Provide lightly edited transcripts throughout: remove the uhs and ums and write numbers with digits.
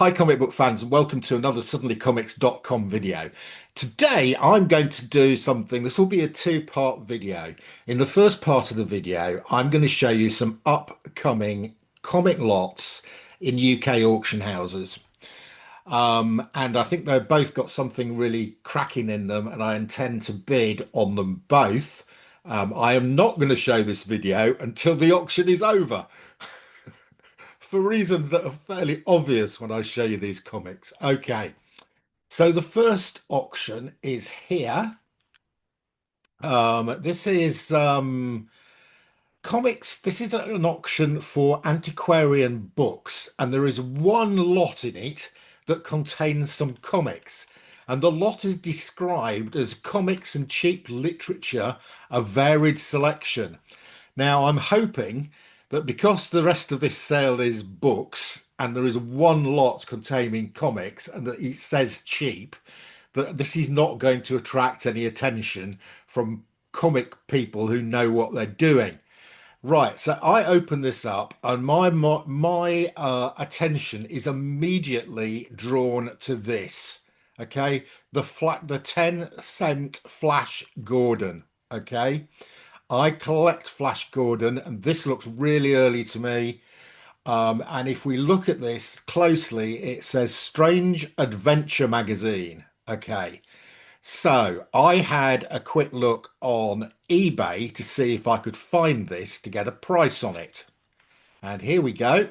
Hi, comic book fans, and welcome to another suddenlycomics.com video. Today, I'm going to do something. This will be a two-part video. In the first part of the video, I'm going to show you some upcoming comic lots in UK auction houses. And I think they've both got something really cracking in them, and I intend to bid on them both. I am not going to show this video until the auction is over, for reasons that are fairly obvious when I show you these comics. Okay, so the first auction is here. This is comics. This is an auction for antiquarian books, and there is one lot in it that contains some comics. And the lot is described as comics and cheap literature, a varied selection. Now, I'm hoping that because the rest of this sale is books and there is one lot containing comics and that it says cheap, that this is not going to attract any attention from comic people who know what they're doing. Right, so I open this up and my attention is immediately drawn to this. Okay, the 10-cent Flash Gordon. Okay. I collect Flash Gordon, and this looks really early to me. And if we look at this closely, it says Strange Adventure Magazine. Okay, so I had a quick look on eBay to see if I could find this to get a price on it. And here we go.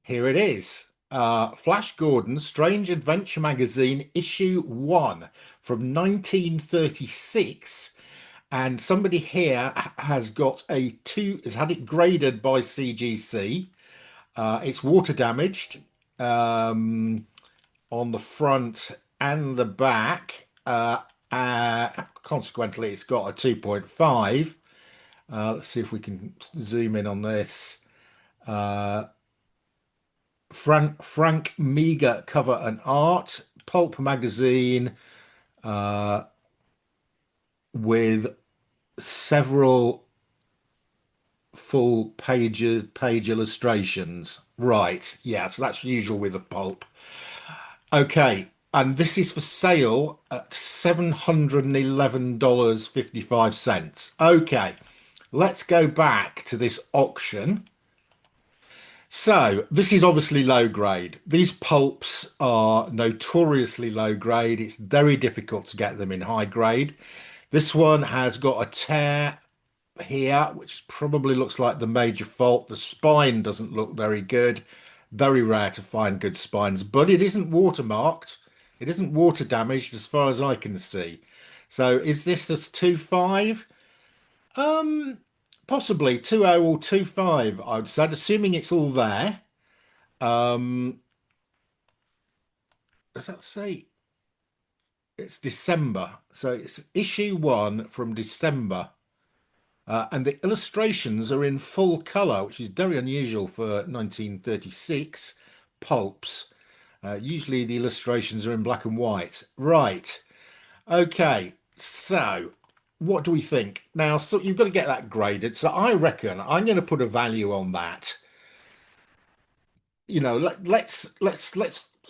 Here it is. Flash Gordon, Strange Adventure Magazine, issue 1 from 1936. And somebody here has got has had it graded by CGC. It's water damaged on the front and the back. Consequently, it's got a 2.5. Let's see if we can zoom in on this. Frank Meager cover and art, pulp magazine with several full page illustrations. Right, yeah, so that's usual with a pulp. Okay, and this is for sale at $711.55. Okay, let's go back to this auction. So this is obviously low grade. These pulps are notoriously low grade. It's very difficult to get them in high grade. This one has got a tear here, which probably looks like the major fault. The spine doesn't look very good. Very rare to find good spines, but it isn't watermarked. It isn't water damaged as far as I can see. So is this 2.5? Um, Possibly 2.0 or 2.5, I would say, assuming it's all there. Um, does that say it's December? So it's issue 1 from December. And the illustrations are in full color, which is very unusual for 1936 pulps. Usually the illustrations are in black and white. Right. Okay. So what do we think? Now, so you've got to get that graded. So I reckon I'm going to put a value on that. Let's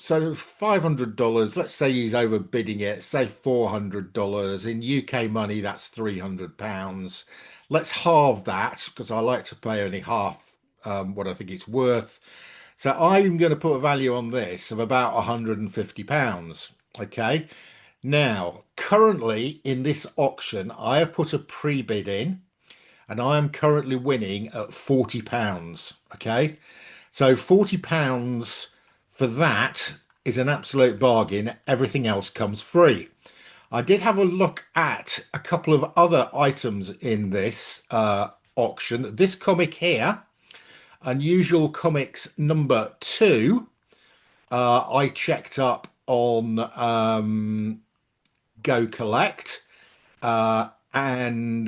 so $500. Let's say he's overbidding it. Say $400 in UK money. That's £300. Let's halve that because I like to pay only half what I think it's worth. So I'm going to put a value on this of about £150. Okay. Now, currently in this auction, I have put a pre-bid in and I am currently winning at £40. Okay. So £40 for that is an absolute bargain. Everything else comes free. I did have a look at a couple of other items in this auction. This comic here, Unusual Comics number 2, I checked up on Go Collect, and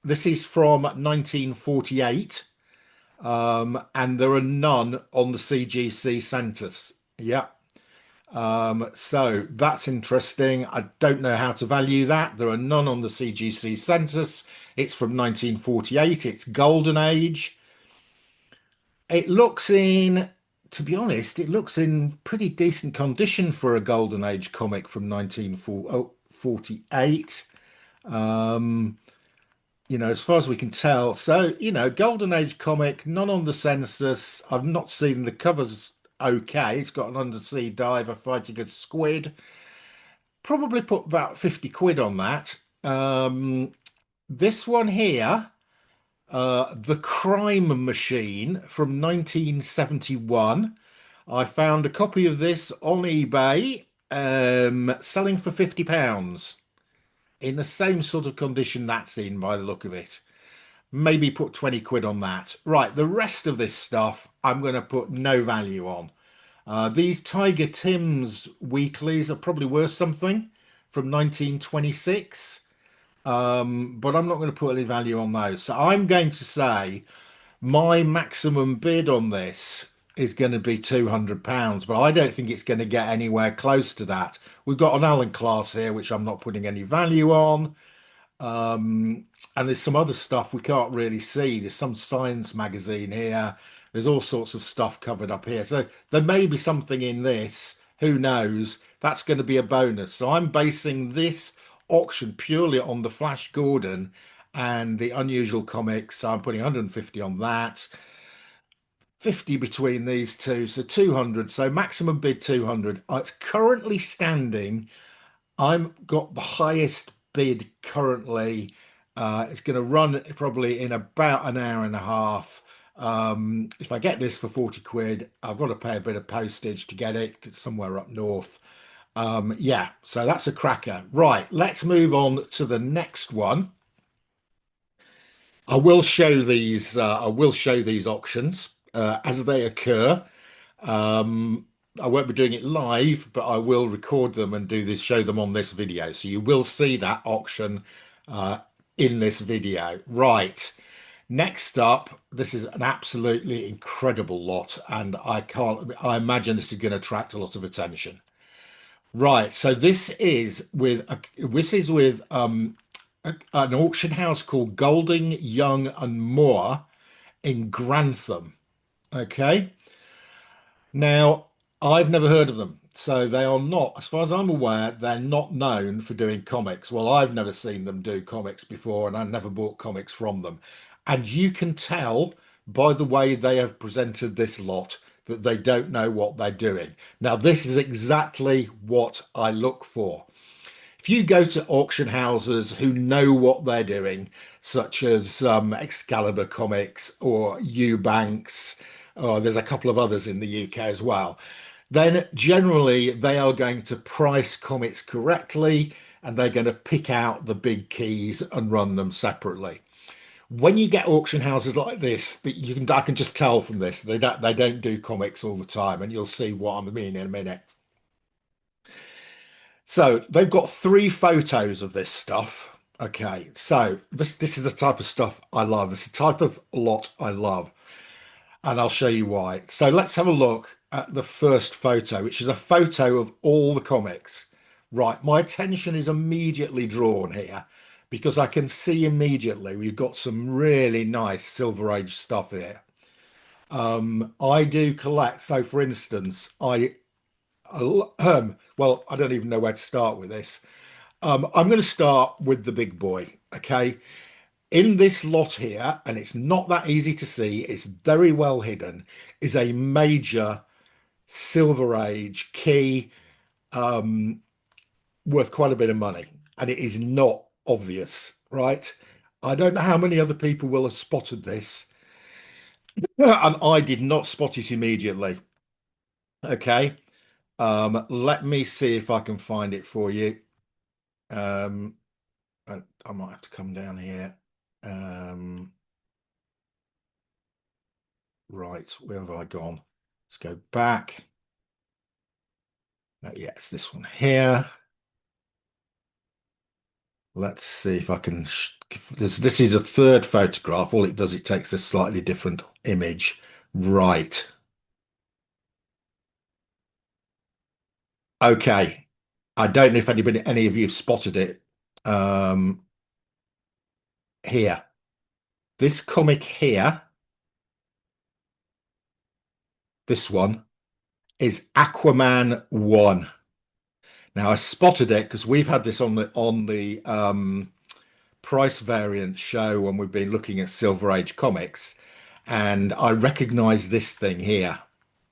this is from 1948. And there are none on the CGC Centus. Yeah. So that's interesting. I don't know how to value that. There are none on the CGC Centus. It's from 1948. It's Golden Age. It looks in to be honest, it looks in pretty decent condition for a Golden Age comic from 1948. Um, as far as we can tell. So, Golden Age comic, none on the census. I've not seen the covers okay. It's got an undersea diver fighting a squid. Probably put about 50 quid on that. This one here, The Crime Machine from 1971. I found a copy of this on eBay, selling for £50 in the same sort of condition that's in by the look of it. Maybe put 20 quid on that. Right, the rest of this stuff I'm going to put no value on. These Tiger Tims weeklies are probably worth something from 1926, but I'm not going to put any value on those. So I'm going to say my maximum bid on this is going to be £200, but I don't think it's going to get anywhere close to that. We've got an Allen class here, which I'm not putting any value on. And there's some other stuff we can't really see. There's some science magazine here. There's all sorts of stuff covered up here. So there may be something in this. Who knows? That's going to be a bonus. So I'm basing this auction purely on the Flash Gordon and the Unusual Comics. So I'm putting 150 on that. 50 between these two, so 200. So maximum bid 200. It's currently standing. I'm got the highest bid currently. It's going to run probably in about an hour and a half. If I get this for 40 quid, I've got to pay a bit of postage to get it. It's somewhere up north. Yeah, so that's a cracker. Right, let's move on to the next one. I will show these auctions as they occur. I won't be doing it live, but I will record them and show them on this video. So you will see that auction uh, in this video. Right. Next up, this is an absolutely incredible lot, and I imagine this is going to attract a lot of attention. Right. So this is with an auction house called Golding, Young and Moore in Grantham. Okay. Now, I've never heard of them. So they are not, as far as I'm aware, they're not known for doing comics. Well, I've never seen them do comics before, and I never bought comics from them. And you can tell by the way they have presented this lot that they don't know what they're doing. Now, this is exactly what I look for. If you go to auction houses who know what they're doing, such as Excalibur Comics or Eubanks, or there's a couple of others in the UK as well, then generally they are going to price comics correctly and they're going to pick out the big keys and run them separately. When you get auction houses like this, that I can just tell from this they don't do comics all the time, and you'll see what I mean in a minute. So they've got three photos of this stuff. Okay, so this is the type of stuff I love. It's the type of lot I love, and I'll show you why. So let's have a look at the first photo, which is a photo of all the comics. Right, my attention is immediately drawn here because I can see immediately we've got some really nice Silver Age stuff here. I do collect. So, for instance, well, I don't even know where to start with this. I'm going to start with the big boy. Okay. In this lot here, and it's not that easy to see, it's very well hidden, is a major Silver Age key worth quite a bit of money. And it is not obvious, right? I don't know how many other people will have spotted this. And I did not spot it immediately. Okay. Let me see if I can find it for you. Um, I might have to come down here. Right, where have I gone? Let's go back. Yeah, it's this one here. Let's see if I can. This is a third photograph. All it does, it takes a slightly different image. Right. Okay. I don't know if any of you have spotted it. Um, Here. This comic here This one is Aquaman 1. Now I spotted it because we've had this on the price variant show when we've been looking at Silver Age comics, and I recognized this thing here.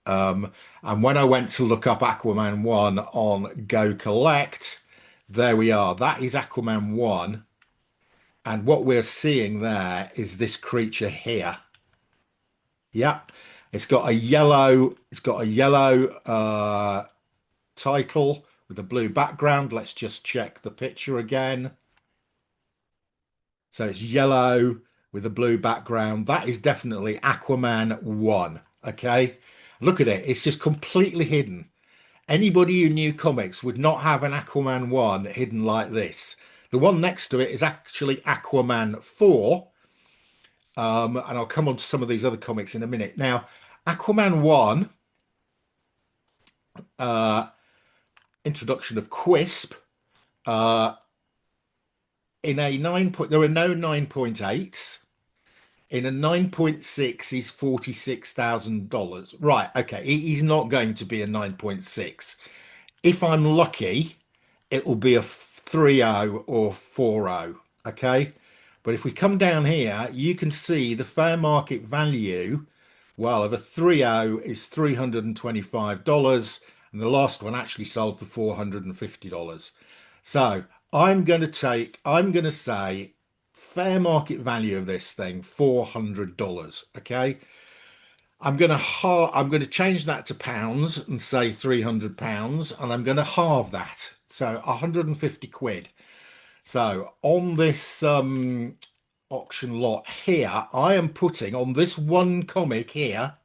Um, and when I went to look up Aquaman 1 on Go Collect, there we are. That is Aquaman 1. And what we're seeing there is this creature here. Yeah. It's got a yellow title with a blue background. Let's just check the picture again. So it's yellow with a blue background. That is definitely Aquaman 1. Okay. Look at it. It's just completely hidden. Anybody who knew comics would not have an Aquaman 1 hidden like this. The one next to it is actually Aquaman 4. And I'll come on to some of these other comics in a minute. Now, Aquaman 1, uh, introduction of Quisp, uh, in a 9 point, there are no 9.8s. In a 9.6 is $46,000. Right, okay, he's not going to be a 9.6. If I'm lucky, it will be a 3.0 or 4.0. Okay. But if we come down here, you can see the fair market value, well, of a 3.0 is $325. And the last one actually sold for $450. So I'm going to say fair market value of this thing, $400. Okay. I'm going to change that to pounds and say £300, and I'm going to halve that. So 150 quid. So on this auction lot here, I am putting on this one comic here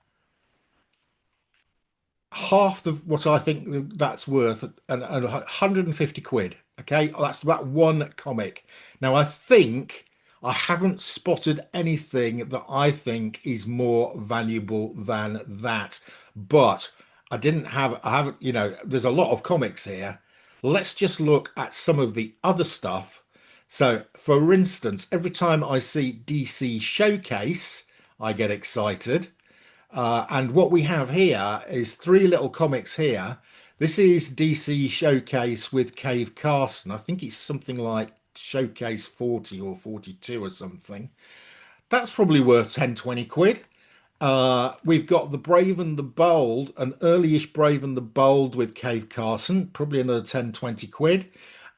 half the what I think that's worth, and 150 quid. Okay, that's about one comic. Now I think I haven't spotted anything that I think is more valuable than that, but I haven't, there's a lot of comics here. Let's just look at some of the other stuff. So, for instance, every time I see DC Showcase, I get excited. And what we have here is three little comics here. This is DC Showcase with Cave Carson. I think it's something like Showcase 40 or 42 or something. That's probably worth 10, 20 quid. We've got The Brave and the Bold, an early-ish Brave and the Bold with Cave Carson, probably another 10, 20 quid.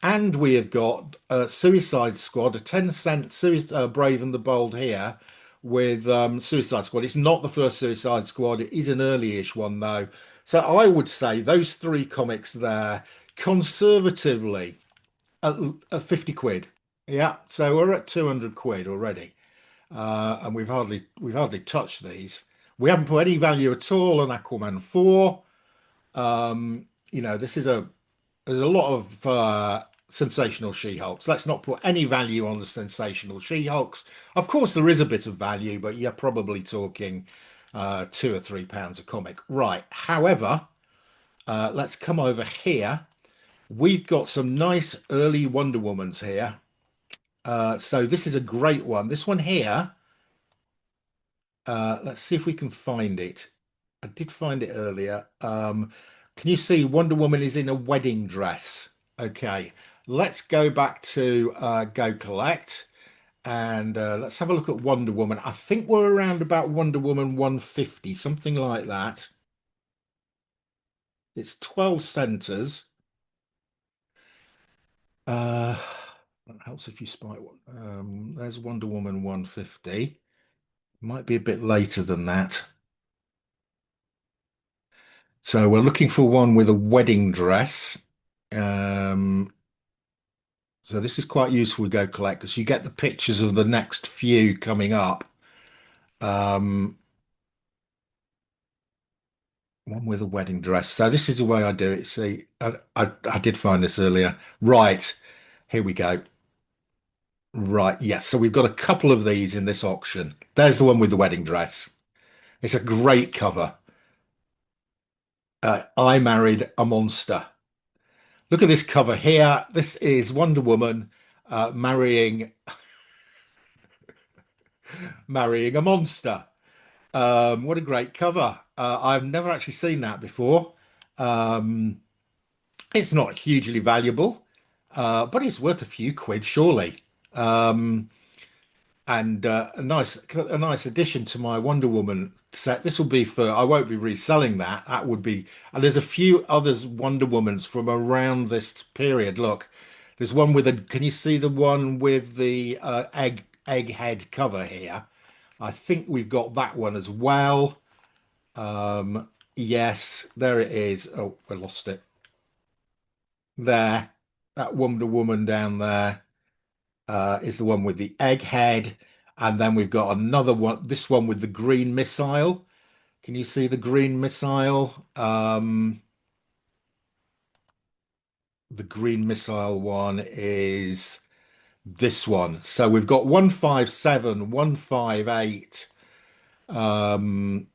And we have got Suicide Squad, a 10-cent Brave and the Bold here with Suicide Squad. It's not the first Suicide Squad. It is an early-ish one, though. So I would say those three comics there, conservatively, at 50 quid. Yeah, so we're at 200 quid already. And we've hardly touched these. We haven't put any value at all on Aquaman 4. This is there's a lot of sensational She-Hulks. Let's not put any value on the sensational She-Hulks. Of course, there is a bit of value, but you're probably talking £2 or £3 a comic. Right. However, let's come over here. We've got some nice early Wonder Womans here. So this is a great one. This one here, let's see if we can find it. I did find it earlier. Can you see Wonder Woman is in a wedding dress? Okay, let's go back to Go Collect and let's have a look at Wonder Woman. I think we're around about Wonder Woman 150, something like that. It's 12 centers. That helps if you spy one. There's Wonder Woman 150. Might be a bit later than that. So we're looking for one with a wedding dress. Um, so this is quite useful to Go Collect because you get the pictures of the next few coming up. Um, one with a wedding dress. So this is the way I do it. See, I did find this earlier. Right, here we go. Right, yes. So we've got a couple of these in this auction. There's the one with the wedding dress. It's a great cover. I Married a Monster. Look at this cover here. This is Wonder Woman marrying a monster. What a great cover. I've never actually seen that before. Um, it's not hugely valuable, but it's worth a few quid, surely. Um, and a nice addition to my Wonder Woman set. This will be for, I won't be reselling that. That would be, and there's a few others Wonder Womans from around this period. Look, there's one with a, can you see the one with the egg head cover here? I think we've got that one as well. Yes, there it is. Oh, I lost it. There, that Wonder Woman down there is the one with the egghead, and then we've got another one. This one with the green missile. Can you see the green missile? The green missile one is this one. So we've got 157, 158, um,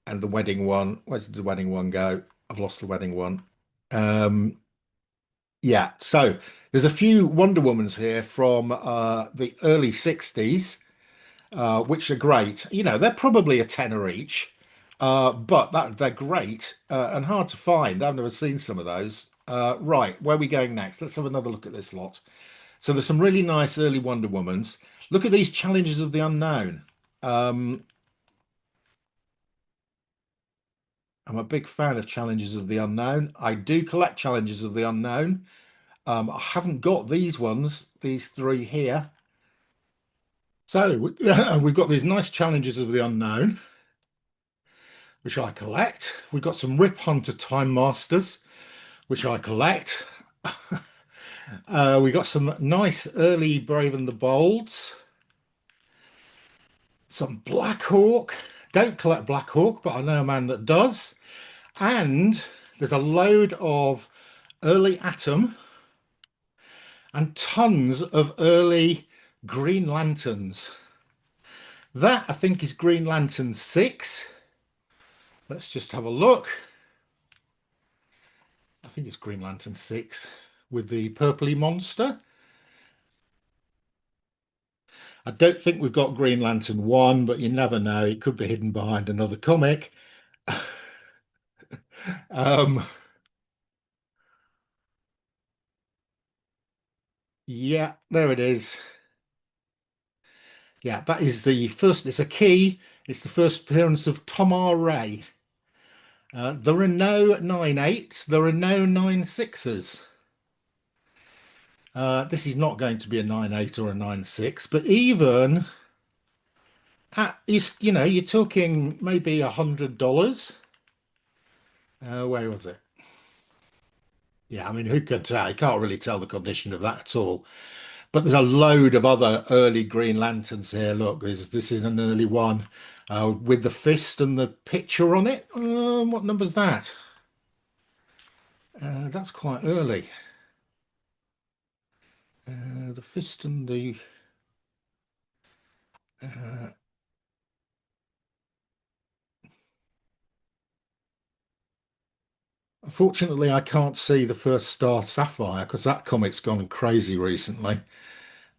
and the wedding one. Where's the wedding one go? I've lost the wedding one. Um, Yeah, so there's a few Wonder Womans here from the early 60s, which are great. You know, they're probably a tenner each, but they're great and hard to find. I've never seen some of those. Right, where are we going next? Let's have another look at this lot. So there's some really nice early Wonder Womans. Look at these Challenges of the Unknown. Um, I'm a big fan of Challenges of the Unknown. I do collect Challenges of the Unknown. I haven't got these ones, these three here. So we've got these nice Challenges of the Unknown, which I collect. We've got some Rip Hunter Time Masters, which I collect. We got some nice early Brave and the Bolds, some Black Hawk. Don't collect Black Hawk, but I know a man that does. And there's a load of early Atom and tons of early Green Lanterns. That I think is Green Lantern 6. Let's just have a look. I think it's Green Lantern 6 with the purpley monster. I don't think we've got Green Lantern 1, but you never know. It could be hidden behind another comic. Um, yeah, there it is. Yeah, that is the first. It's a key. It's the first appearance of Tom R. Ray. There are no 9/8s. There are no 9/6s. This is not going to be a 9/8 or a 9/6, but even at, you know, you're talking maybe $100. Where was it? Yeah, I mean, who can tell? You can't really tell the condition of that at all. But there's a load of other early Green Lanterns here. Look, this is an early one with the fist and the picture on it. What number's that? That's quite early. The fist and the. Uh, Unfortunately, I can't see the first Star Sapphire because that comic's gone crazy recently.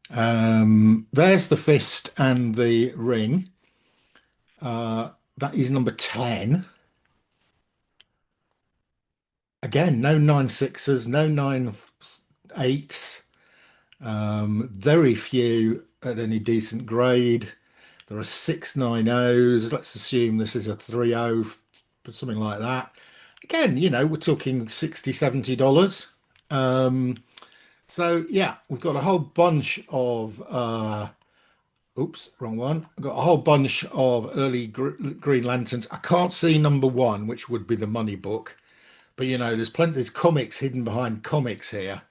There's the fist and the ring. That is number 10. Again, no 9/6s, no 9/8s. Very few at any decent grade. There are 6/90s. Let's assume this is a 3/0, something like that. Again, you know, we're talking 60, $70. Um, so yeah, we've got a whole bunch of oops, wrong one. I've got a whole bunch of early Green Lanterns. I can't see number one, which would be the money book. But you know, there's comics hidden behind comics here.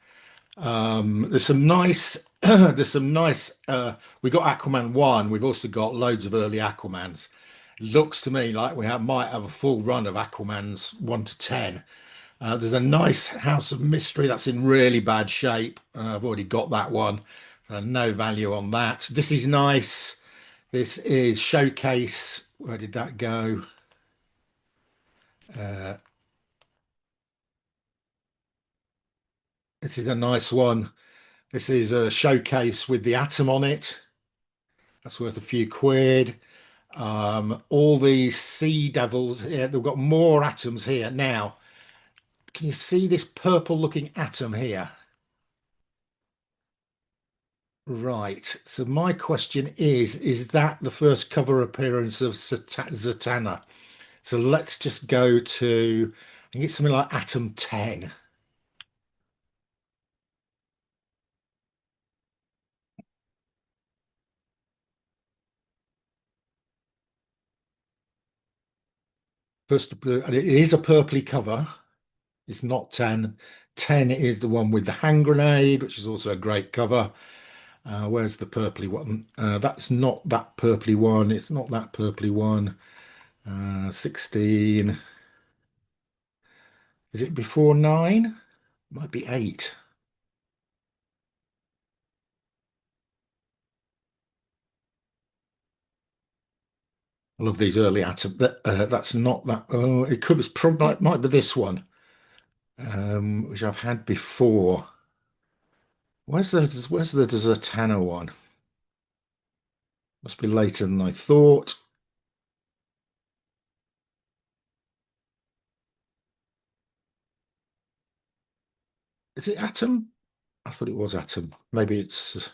There's some nice there's some nice we got Aquaman 1, we've also got loads of early Aquamans. Looks to me like might have a full run of Aquamans 1 to 10. There's a nice House of Mystery that's in really bad shape. I've already got that one. No value on that. This is nice. This is Showcase. Where did that go? Uh, this is a nice one. This is a Showcase with the Atom on it. That's worth a few quid. All these sea devils here, they've got more atoms here. Now, can you see this purple looking atom here? Right. So my question is that the first cover appearance of Zatanna? So let's just go to, I think it's something like atom 10. And it is a purpley cover. It's not 10. 10 is the one with the hand grenade, which is also a great cover. Where's the purpley one? That's not that purpley one. It's not that purpley one. 16. Is it before 9? Might be 8. I love these early atoms. That's not that. Oh, it could. It's probably might be this one, which I've had before. Where's the Zatanna one? Must be later than I thought. Is it Atom? I thought it was Atom. Maybe it's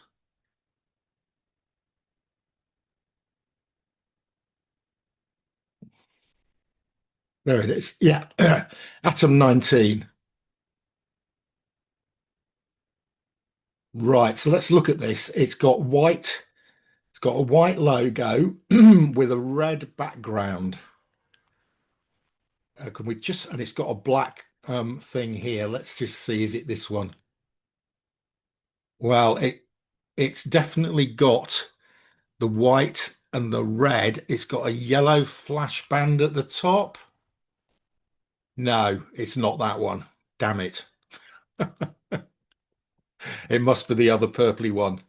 there. It is. Yeah, Atom 19. Right. So let's look at this. It's got white. It's got a white logo with a red background. Can we just? And it's got a black thing here. Let's just see. Is it this one? Well, it's definitely got the white and the red. It's got a yellow flash band at the top. No, it's not that one. Damn it. It must be the other purpley one.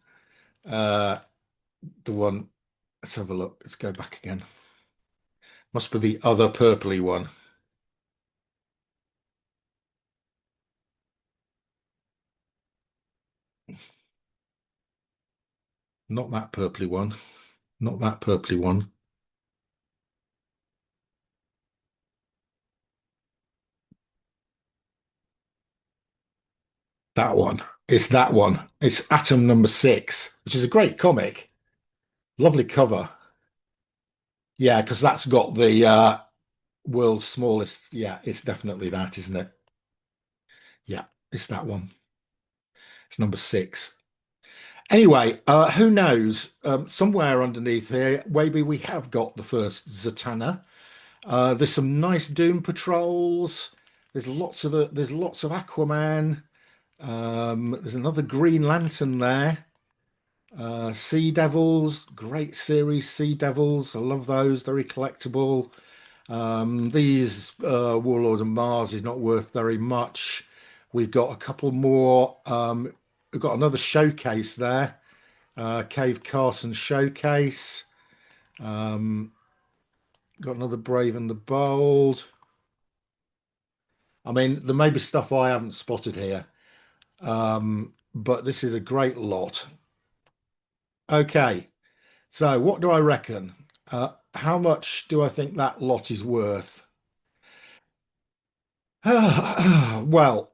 Uh, the one, let's have a look. Let's go back again. Must be the other purpley one. Not that purpley one. Not that purpley one. That one. It's that one. It's Atom number 6, which is a great comic. Lovely cover. Yeah, because that's got the world's smallest. Yeah, it's definitely that, isn't it? Yeah, it's that one. It's number 6. Anyway, who knows? Somewhere underneath here, maybe we have got the first Zatanna. There's some nice Doom patrols. There's lots of Aquaman. There's another Green Lantern there. Sea Devils, great series. Sea Devils, I love those. Very collectible. These Warlord of Mars is not worth very much. We've got a couple more. We've got another showcase there. Cave Carson showcase. Um, got another Brave and the Bold. I mean, there may be stuff I haven't spotted here, but this is a great lot. Okay, so what do I reckon? How much do I think that lot is worth? Well,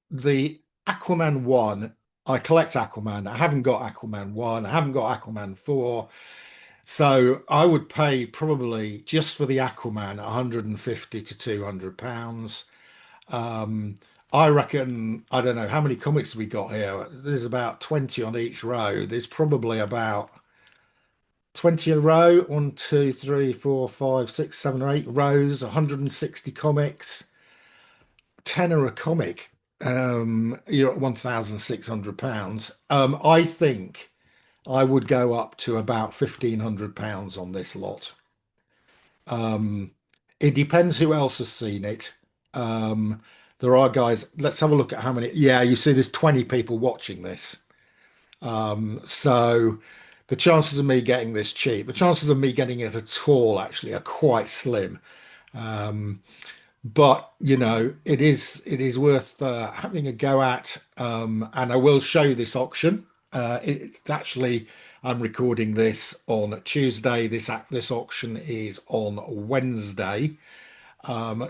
the Aquaman 1, I collect Aquaman. I haven't got Aquaman 1, I haven't got Aquaman 4. So I would pay probably just for the Aquaman 150 to 200 pounds. Um, I reckon, I don't know how many comics we got here. There's about 20 on each row. There's probably about 20 a row. One, two, three, four, five, six, seven, or 8 rows, 160 comics, tenner a comic. You're at £1,600. I think I would go up to about £1,500 on this lot. Um, it depends who else has seen it. Um, there are guys. Let's have a look at how many. Yeah, you see, there's 20 people watching this. So the chances of me getting this cheap, the chances of me getting it at all actually are quite slim. Um, but it is worth having a go at. And I will show you this auction. It's actually, I'm recording this on Tuesday. This auction is on Wednesday.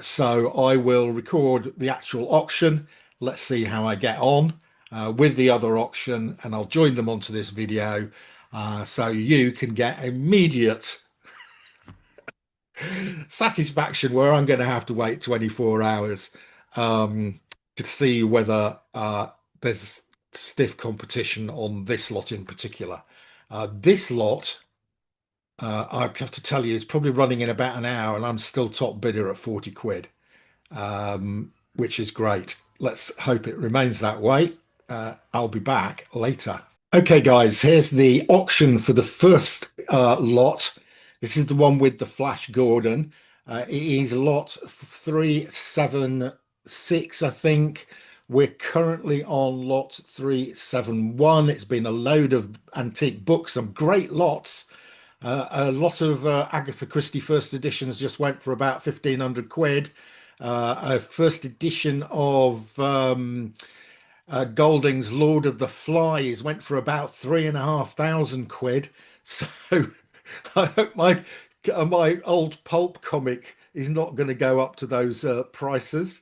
So I will record the actual auction. Let's see how I get on with the other auction, and I'll join them onto this video so you can get immediate satisfaction where I'm going to have to wait 24 hours um, to see whether there's stiff competition on this lot in particular. This lot, I have to tell you, is probably running in about an hour, and I'm still top bidder at 40 quid, which is great. Let's hope it remains that way. I'll be back later. Okay, guys, here's the auction for the first lot. This is the one with the Flash Gordon. It is lot 376, I think. We're currently on lot 371. It's been a load of antique books, some great lots. A lot of Agatha Christie first editions just went for about 1,500 quid. A first edition of Golding's Lord of the Flies went for about 3,500 quid. So I hope my old pulp comic is not going to go up to those prices.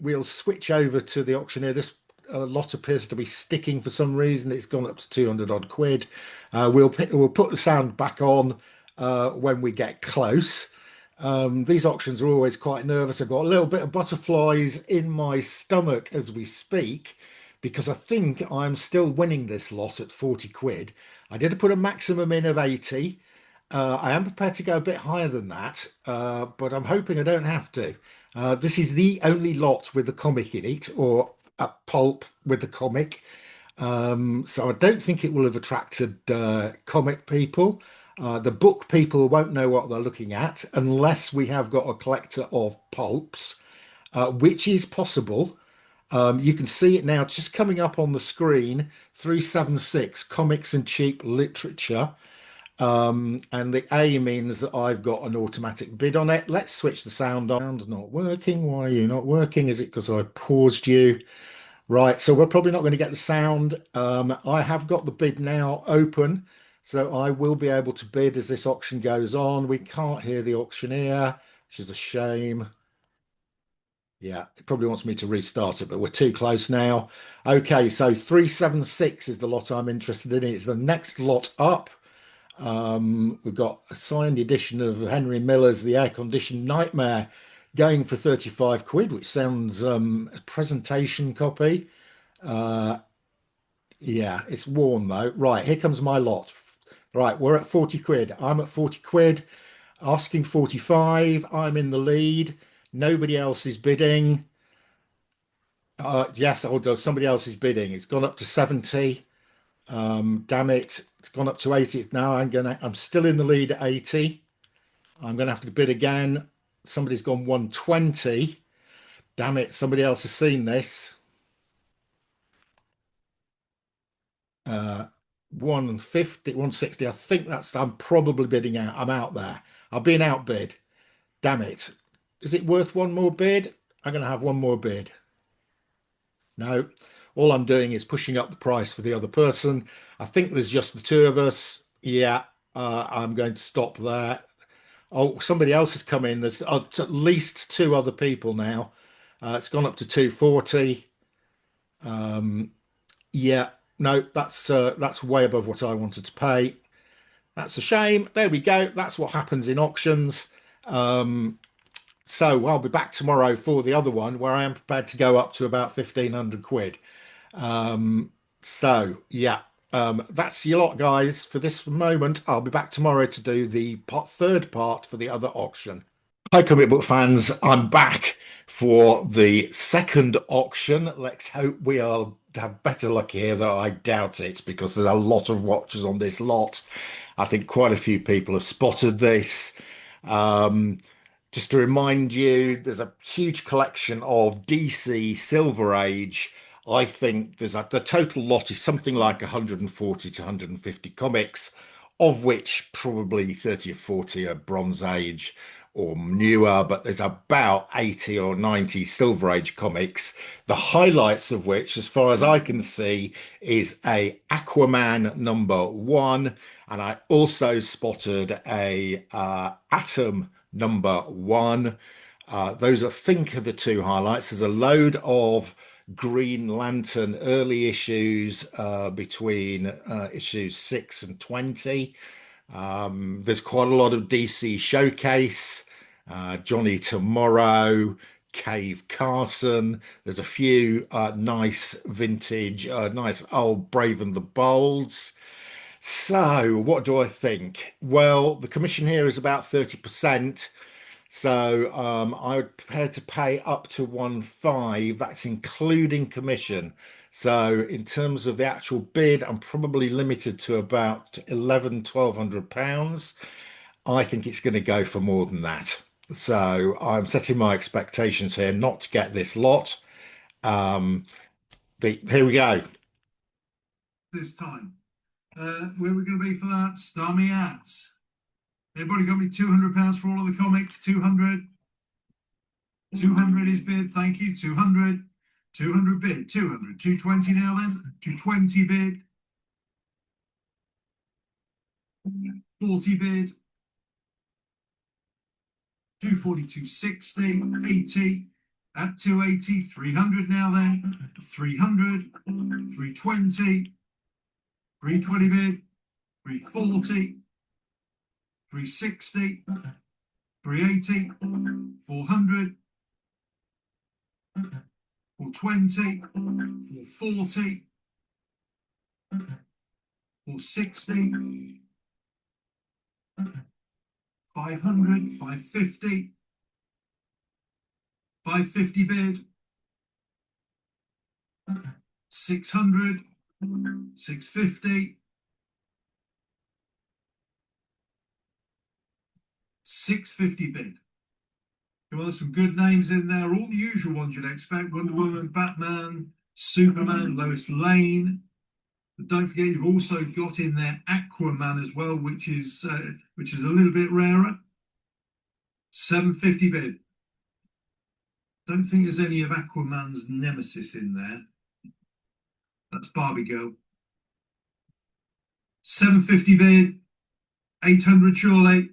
We'll switch over to the auctioneer. This lot appears to be sticking for some reason. It's gone up to 200 odd quid. We'll put the sound back on when we get close. These auctions are always quite nervous. I've got a little bit of butterflies in my stomach as we speak because I think I'm still winning this lot at 40 quid. I did put a maximum in of 80. I am prepared to go a bit higher than that, but I'm hoping I don't have to. This is the only lot with the comic in it, or a pulp with the comic. So I don't think it will have attracted comic people. The book people won't know what they're looking at unless we have got a collector of pulps, which is possible. You can see it now just coming up on the screen, 376 comics and cheap literature. And the A means that I've got an automatic bid on it. Let's switch the sound on. Sound's not working. Why are you not working? Is it because I paused you? Right, so we're probably not going to get the sound. I have got the bid now open, so I will be able to bid as this auction goes on. We can't hear the auctioneer, which is a shame. Yeah, it probably wants me to restart it, but we're too close now. Okay, so 376 is the lot I'm interested in. It's the next lot up. We've got a signed edition of Henry Miller's The Air-Conditioned Nightmare going for 35 quid, which sounds a presentation copy. Yeah, it's worn though. Right, here comes my lot. Right, we're at 40 quid. I'm at 40 quid, asking 45. I'm in the lead. Nobody else is bidding. Yes, although somebody else is bidding. It's gone up to 70. Damn it. It's gone up to 80. Now I'm still in the lead at 80. I'm gonna have to bid again. Somebody's gone 120. Damn it, somebody else has seen this. 150, 160. I think I'm probably bidding out. I'm out there. I've been outbid. Damn it. Is it worth one more bid? I'm gonna have one more bid. No, all I'm doing is pushing up the price for the other person. I think there's just the two of us. Yeah, I'm going to stop there. Oh, somebody else has come in. There's at least two other people now. It's gone up to 240. Yeah, no, that's way above what I wanted to pay. That's a shame. There we go. That's what happens in auctions. So I'll be back tomorrow for the other one where I am prepared to go up to about 1,500 quid. So yeah, that's your lot, guys, for this moment. I'll be back tomorrow to do the third part for the other auction. Hi, comic book fans. I'm back for the second auction. Let's hope we have better luck here, though I doubt it because there's a lot of watchers on this lot. I think quite a few people have spotted this. Um, just to remind you, there's a huge collection of DC Silver Age. I think the total lot is something like 140 to 150 comics, of which probably 30 or 40 are Bronze Age, or newer, but there's about 80 or 90 Silver Age comics. The highlights of which, as far as I can see, is a Aquaman #1, and I also spotted a Atom #1. Those I think are the two highlights. There's a load of Green Lantern early issues between issues 6 and 20. There's quite a lot of DC Showcase, Johnny Tomorrow, Cave Carson. There's a few nice vintage, nice old Brave and the Bolds. So, what do I think? Well, the commission here is about 30%. So I would prepare to pay up to 1.5. That's including commission. So in terms of the actual bid, I'm probably limited to about 1,100–1,200 pounds. I think it's going to go for more than that. So I'm setting my expectations here not to get this lot. Um, here we go. This time. Where are we going to be for that? Start me ads. Everybody got me £200 for all of the comics? 200. 200 is bid. Thank you. 200. 200 bid. 200. 220 now then. 220 bid. 40 bid. 240, 260, 80. At 280, 300 now then. 300. 320. 320 bid. 340. 360, 380, 400, 420, 440, 460, 500, 550, 550 bid, 600, 650, 650 bid. Come on, there's some good names in there. All the usual ones you'd expect: Wonder Woman, Batman, Superman, Lois Lane. But don't forget, you've also got in there Aquaman as well, which is a little bit rarer. 750 bid. Don't think there's any of Aquaman's nemesis in there. That's Barbie Girl. 750 bid. 800 surely.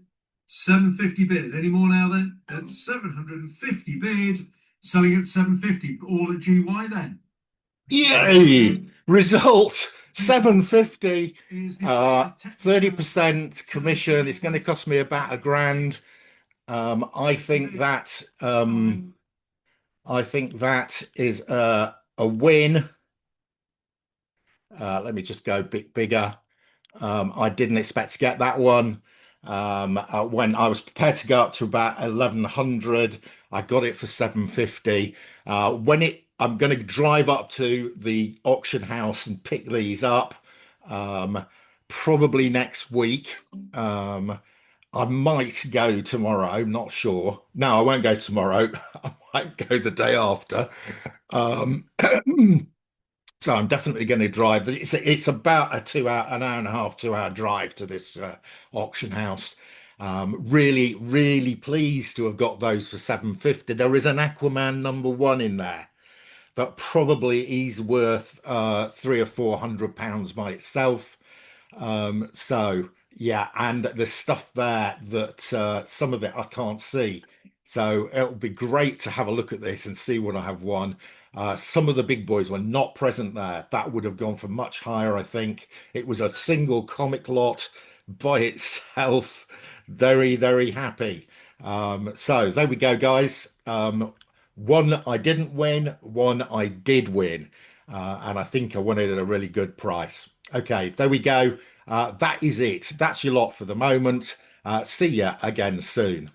750 bid. Any more now then? At 750 bid. Selling at 750. All at GY then. Yay! Result 750. 30% commission. It's going to cost me about £1,000. I think that is a win. Let me just go a bit bigger. I didn't expect to get that one. When I was prepared to go up to about 1,100, I got it for 750. I'm going to drive up to the auction house and pick these up, probably next week. I might go tomorrow, not sure. No, I won't go tomorrow. I might go the day after. So I'm definitely going to drive. It's about an hour and a half, 2 hour drive to this auction house. Really, really pleased to have got those for 750. There is an Aquaman #1 in there that probably is worth £300–400 by itself. So yeah, and there's stuff there that some of it I can't see. So it'll be great to have a look at this and see what I have won. Some of the big boys were not present there. That would have gone for much higher, I think. It was a single comic lot by itself. Very, very happy. So there we go, guys. One I didn't win, one I did win. And I think I won it at a really good price. Okay, there we go. That is it. That's your lot for the moment. See ya again soon.